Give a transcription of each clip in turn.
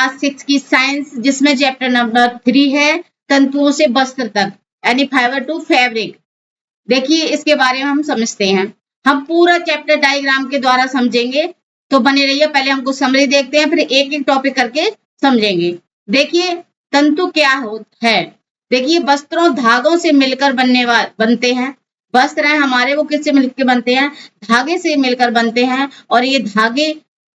Class 6 की science, जिसमें chapter number 3 है तंतुओं से वस्त्र तक, यानी फाइबर टू फैब्रिक। देखिए इसके बारे में हम समझते हैं। हम पूरा चैप्टर डायग्राम के द्वारा समझेंगे, तो बने रहिए। पहले हमको समरी देखते हैं, फिर एक एक टॉपिक करके समझेंगे। देखिए तंतु क्या है। देखिए वस्त्रों धागों से मिलकर बनते हैं। वस्त्र हैं हमारे, वो किससे मिलकर बनते हैं? धागे से मिलकर बनते हैं। और ये धागे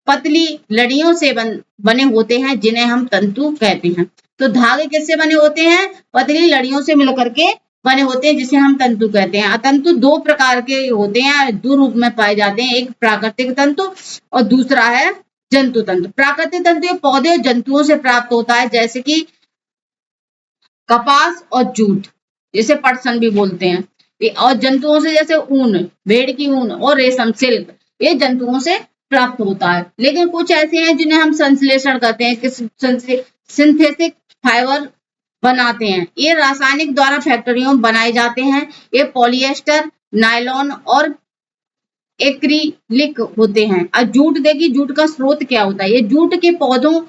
पतली लड़ियों से बने होते हैं, जिन्हें हम तंतु कहते हैं। तो धागे किससे बने होते हैं? पतली लड़ियों से मिलकर के बने होते हैं, जिसे हम तंतु कहते हैं। तंतु दो प्रकार के होते हैं, दो रूप में पाए जाते हैं। एक प्राकृतिक तंतु और दूसरा है जंतु तंतु। प्राकृतिक तंतु पौधे और जंतुओं से प्राप्त होता है, जैसे कि कपास और जूट, जिसे पटसन भी बोलते हैं। और जंतुओं से जैसे ऊन, भेड़ की ऊन और रेशम, सिल्क, ये जंतुओं से प्राप्त होता है। लेकिन कुछ ऐसे हैं जिन्हें हम संश्लेषण कहते हैं, सिंथेटिक फाइबर बनाते हैं। ये रासायनिक द्वारा फैक्ट्रियों में बनाए जाते हैं। ये पॉलिएस्टर, नायलॉन और एक्रिलिक होते हैं। और जूट, देखिए जूट का स्रोत क्या होता है। ये जूट के पौधों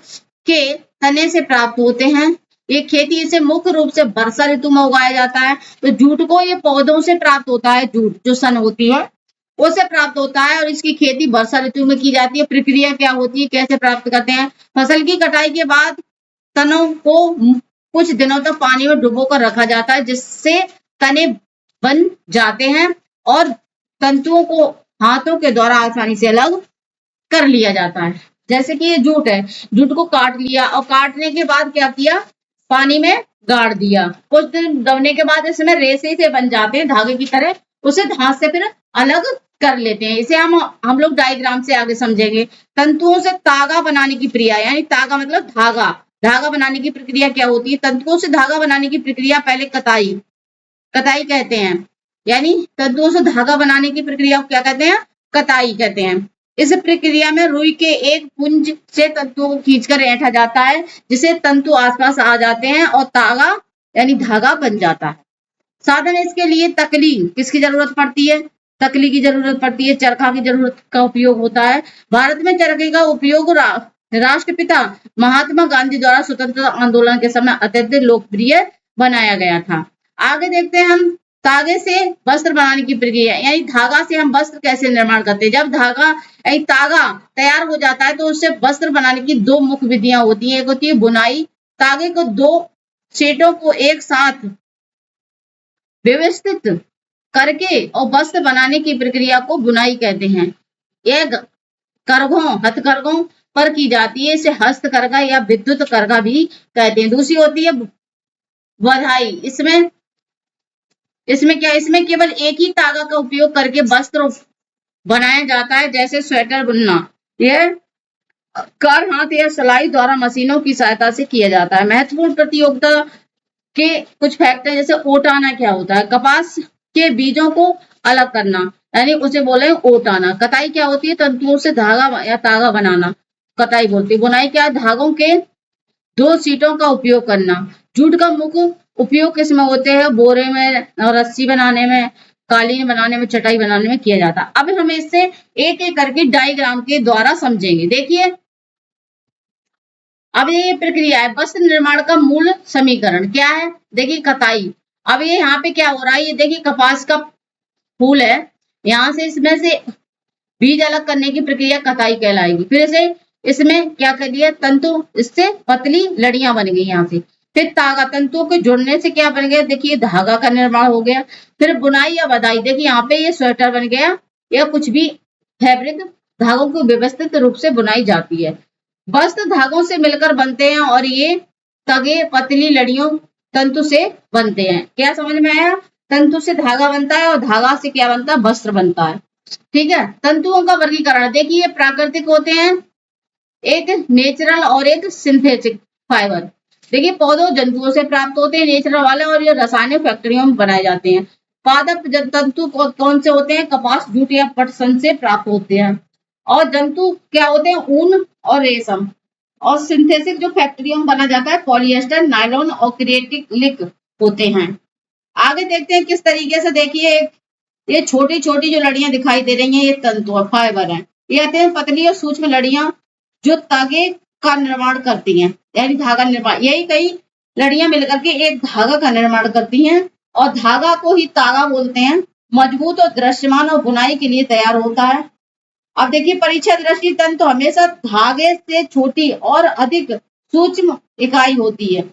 के तने से प्राप्त होते हैं। ये खेती से मुख्य रूप से वर्षा ऋतु में उगाया जाता है। तो जूट को ये पौधों से प्राप्त होता है, जूट जो सन होती है उससे प्राप्त होता है, और इसकी खेती वर्षा ऋतु में की जाती है। प्रक्रिया क्या होती है, कैसे प्राप्त करते हैं? फसल की कटाई के बाद तनों को कुछ दिनों तक पानी में डुबो कर रखा जाता है, जिससे तने बन जाते हैं और तंतुओं को हाथों के द्वारा आसानी से अलग कर लिया जाता है। जैसे कि ये जूट है, जूट को काट लिया और काटने के बाद क्या किया? पानी में गाड़ दिया। कुछ दिन दबने के बाद इसमें रेशे से बन जाते हैं धागे की तरह, उसे हाथ से फिर अलग कर लेते हैं। इसे हम लोग डायग्राम से आगे समझेंगे। तंतुओं से तागा बनाने की प्रक्रिया, यानी तागा मतलब धागा, धागा बनाने की प्रक्रिया क्या होती है? तंतुओं से धागा बनाने की प्रक्रिया पहले कताई कहते हैं। यानी तंतुओं से धागा बनाने की प्रक्रिया को क्या कहते हैं? कताई कहते हैं। इस प्रक्रिया में रुई के एक पुंज से तंतुओं को खींचकर ऐंठा जाता है, जिसे तंतु आसपास आ जाते हैं और तागा यानी धागा बन जाता है। साधन इसके लिए तकली किसकी जरूरत पड़ती है? तकली की जरूरत पड़ती है, चरखा की जरूरत का उपयोग होता है। भारत में चरखे का उपयोग राष्ट्रपिता महात्मा गांधी द्वारा स्वतंत्रता आंदोलन के समय अत्यधिक लोकप्रिय बनाया गया था। आगे देखते हैं हम धागे से वस्त्र बनाने की प्रक्रिया, यानी धागा से हम वस्त्र कैसे निर्माण करते हैं। जब धागा यानी तागा तैयार हो जाता है तो उससे वस्त्र बनाने की दो मुख्य विधियां होती हैं। एक होती है बुनाई, तागे को दो सेटों को एक साथ व्यवस्थित करके और वस्त्र बनाने की प्रक्रिया को बुनाई कहते हैं। एक हथकरघों पर की जाती है, इसे हस्तकरघा या विद्युत करघा भी कहते हैं। दूसरी होती है वधाई, इसमें केवल एक ही तागा का उपयोग करके वस्त्र बनाया जाता है, जैसे स्वेटर बुनना। यह कार, हाथ या सिलाई द्वारा मशीनों की सहायता से किया जाता है। महत्वपूर्ण प्रतियोगिता के कुछ फैक्टर, जैसे ओटाना क्या होता है? कपास के बीजों को अलग करना, यानी उसे बोले ओटाना। कताई क्या होती है? तंतुओं से धागा या तागा बनाना, कताई बोलती है। बुनाई क्या? धागों के दो सीटों का उपयोग करना। जूट का मुख्य उपयोग किसमें होते हैं? बोरे में, रस्सी बनाने में, कालीन बनाने में, चटाई बनाने में किया जाता है। अब हम इससे एक एक करके डायग्राम के द्वारा समझेंगे। देखिए अब ये प्रक्रिया है। वस्त्र निर्माण का मूल समीकरण क्या है? देखिए कताई। अब ये यहाँ पे क्या हो रहा है? ये देखिए कपास का फूल है, यहाँ से इसमें से बीज अलग करने की प्रक्रिया कताई कहलाएगी। फिर से इसमें क्या कर दिया? तंतु, इससे पतली लड़ियां बन गई यहाँ से। फिर तागा, तंतुओं के जुड़ने से क्या बन गया? देखिए धागा का निर्माण हो गया। फिर बुनाई या बधाई, देखिए यहाँ पे ये स्वेटर बन गया या कुछ भी फैब्रिक, धागों को व्यवस्थित रूप से बुनाई जाती है। वस्त्र धागों से मिलकर बनते हैं और ये तगे पतली लड़ियों तंतु से बनते हैं। क्या समझ में आया? तंतु से धागा बनता है और धागा से क्या बनता है? वस्त्र बनता है। ठीक है। तंतुओं का वर्गीकरण देखिए, ये प्राकृतिक होते हैं, एक नेचुरल और एक सिंथेटिक फाइबर। देखिए पौधों जंतुओं से प्राप्त होते हैं नेचुरल वाले, और ये रासायनिक फैक्ट्रियों में बनाए जाते हैं। पादप तंतु कौन से होते हैं? कपास, जूट या पटसन से प्राप्त होते हैं। और जंतु क्या होते हैं? ऊन और रेशम। और सिंथेटिक जो फैक्ट्रियों में बना जाता है, पॉलिएस्टर, नायलॉन और एक्रिलिक होते हैं। आगे देखते हैं किस तरीके से। देखिए ये छोटी छोटी जो लड़ियां दिखाई दे रही हैं, ये तंतु और फाइबर है। ये आते हैं पतली और सूक्ष्म लड़ियां जो तागे का निर्माण करती हैं, यानी धागा निर्माण। यही कई लड़ियां मिलकर के एक धागा का निर्माण करती हैं और धागा को ही तागा बोलते हैं। मजबूत और दृश्यमान और बुनाई के लिए तैयार होता है। अब देखिए परीक्षा दृष्टि तंतु हमेशा धागे से छोटी और अधिक सूक्ष्म इकाई होती है।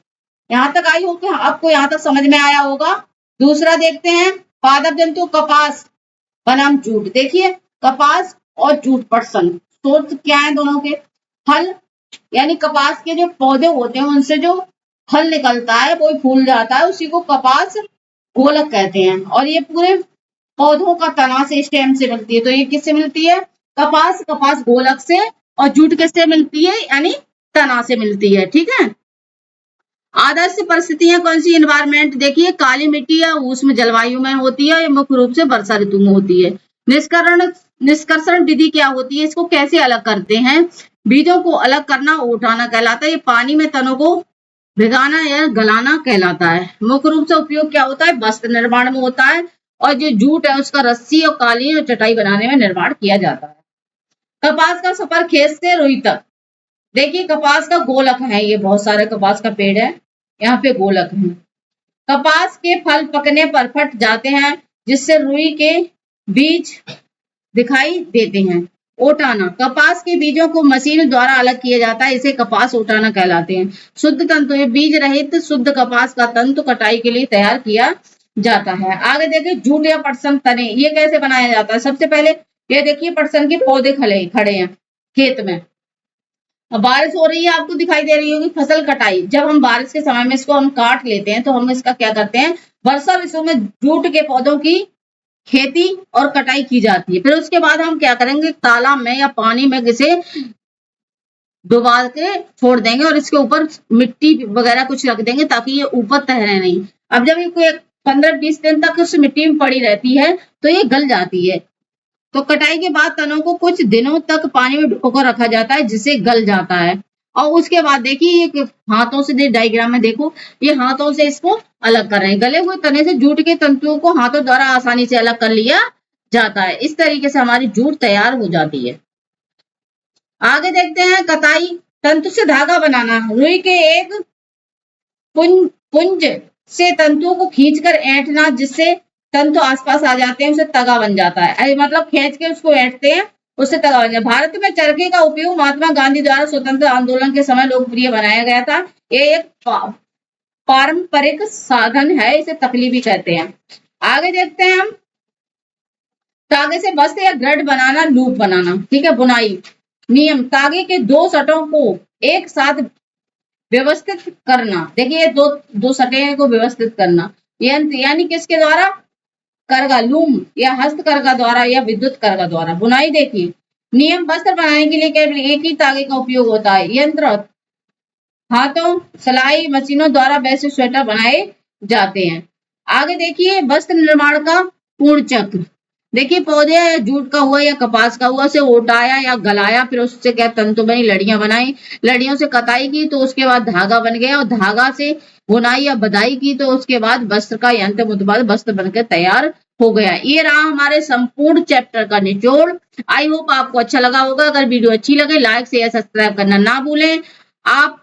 यहाँ तक आई हो कि आपको यहाँ तक समझ में आया होगा। दूसरा देखते हैं पादप जंतु कपास बनाम जूट। देखिए कपास और जूट पटसन स्रोत क्या है दोनों के? फल, यानी कपास के जो पौधे होते हैं उनसे जो फल निकलता है वो फूल जाता है, उसी को कपास गोलक कहते हैं। और ये पूरे पौधों का तना से स्टेम से मिलती है। तो ये किससे मिलती है? कपास गोलक से। और जूट किससे मिलती है? यानी तना से मिलती है। ठीक है। आदर्श परिस्थितियां कौन सी? एनवायरमेंट। देखिए काली मिट्टी या उष्ण जलवायु में होती है, मुख्य रूप से वर्षा ऋतु में होती है। निष्कर्षण विधि क्या होती है? इसको कैसे अलग करते हैं? बीजों को अलग करना उठाना कहलाता है। ये पानी में तनों को भिगाना या गलाना कहलाता है। मुख्य रूप से उपयोग क्या होता है? वस्त्र निर्माण में होता है। और जो जूट है उसका रस्सी और कालीन और चटाई बनाने में निर्माण किया जाता है। कपास का सफर खेत से रुई तक। देखिए कपास का गोलक है, ये बहुत सारे कपास का पेड़ है, यहाँ पे गोलक है। कपास के फल पकने पर फट जाते हैं जिससे रुई के बीज दिखाई देते हैं। ओटाना, कपास के बीजों को मशीन द्वारा अलग किया जाता है, इसे कपास ओटाना कहलाते हैं। शुद्ध तंतु, ये बीज रहित शुद्ध कपास का तंतु कटाई के लिए तैयार किया जाता है। आगे देखिए जूट या पटसन तने, ये कैसे बनाया जाता है? सबसे पहले ये देखिए पटसन के पौधे खड़े हैं खेत में। बारिश हो रही है, आपको दिखाई दे रही होगी। फसल कटाई, जब हम बारिश के समय में इसको हम काट लेते हैं तो हम इसका क्या करते हैं? वर्षा ऋतु में जूट के पौधों की खेती और कटाई की जाती है। फिर उसके बाद हम क्या करेंगे? तालाब में या पानी में इसे डुबा के छोड़ देंगे और इसके ऊपर मिट्टी वगैरह कुछ रख देंगे ताकि ये ऊपर तैरे नहीं। अब जब ये 15-20 दिन तक उस मिट्टी में पड़ी रहती है तो ये गल जाती है। तो कटाई के बाद तनों को कुछ दिनों तक पानी में डुबोकर रखा जाता है जिससे गल जाता है। और उसके बाद देखिए ये हाथों से, डायग्राम में देखो, ये हाथों से इसको अलग कर रहे हैं। गले हुए तने से जूट के तंतुओं को हाथों द्वारा आसानी से अलग कर लिया जाता है। इस तरीके से हमारी जूट तैयार हो जाती है। आगे देखते हैं कताई, तंतु से धागा बनाना। रुई के एक पुंज से तंतुओं को खींचकर ऐंठना जिससे तंतु आसपास आ जाते हैं, उसे तगा बन जाता है। मतलब खींच के उसको ऐंठते हैं, उससे तगा बन जाता है। भारत में चरखे का उपयोग महात्मा गांधी द्वारा स्वतंत्र आंदोलन के समय लोकप्रिय बनाया गया था। ये एक पारंपरिक साधन है, इसे तकली भी कहते हैं। आगे देखते हैं हम तागे से वस्त्र या ग्रड बनाना, लूप बनाना। ठीक है। बुनाई नियम, तागे के दो सटों को एक साथ व्यवस्थित करना। देखिए दो सटे को व्यवस्थित करना। यंत्र यानी किसके द्वारा? करगा, लूम या हस्त करगा द्वारा या विद्युत करगा द्वारा। बुनाई देखिए नियम, वस्त्र बनाने के लिए केवल एक ही तागे का उपयोग होता है। यंत्र हाथों, सिलाई मशीनों द्वारा वैसे स्वेटर बनाए जाते हैं। आगे देखिए वस्त्र निर्माण का पूर्ण चक्र। देखिए पौधे या जूट का हुआ या कपास का हुआ, उसे ओटाया या गलाया, फिर उससे क्या तंतु बनी, लड़ियां बनाई, लड़ियों से कताई की तो उसके बाद धागा बन गया, और धागा से बुनाई या बधाई की तो उसके बाद वस्त्र का यंत्र उत्पाद वस्त्र बनकर तैयार हो गया। ये रहा हमारे संपूर्ण चैप्टर का निचोड़। आई होप आपको अच्छा लगा होगा। अगर वीडियो अच्छी लगे लाइक शेयर सब्सक्राइब करना ना भूलें। आप